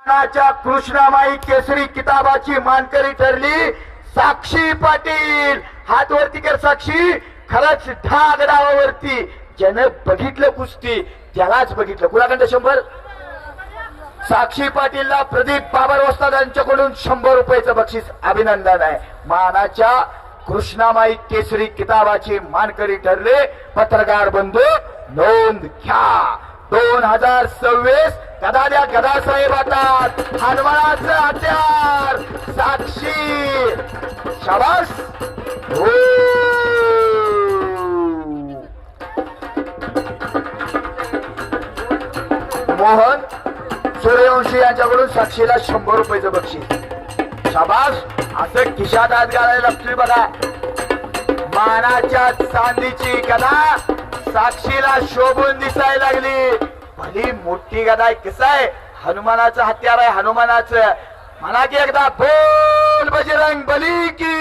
मानाच्या कृष्णामाई केसरी किताबाची मानकरी ठरली साक्षी पाटील. हात वरती कर साक्षी. खरंच ढाग डावावरती ज्यानं बघितलं कुस्ती त्यालाच बघितलं. कुणाकडे 100. साक्षी पाटीलला प्रदीप बाबर वस्ताद यांच्याकडून 100 रुपयाचं बक्षीस अभिनंदन आहे. मानाच्या कृष्णामाई केसरी किताबाची मानकरी ठरले. पत्रकार बंधू नोंद घ्या. 2026 गदा द्या गदा साहेब हातात. हनुमानाचं हत्यार साक्षी. शाबास. हो मोहन सूर्यवंशी यांच्याकडून साक्षीला 100 रुपयाचं बक्षीस. शाबास. असं खिशात हात घालायला लागतोय बघा. मानाच्या चांदीची गदा साक्षीला शोभून दिसायला लागली. भली मोठी गदा आहे. कसं आहे हनुमानाचं हत्यार आहे. हनुमानाचं म्हणा की एकदा बोल बजरंग बली की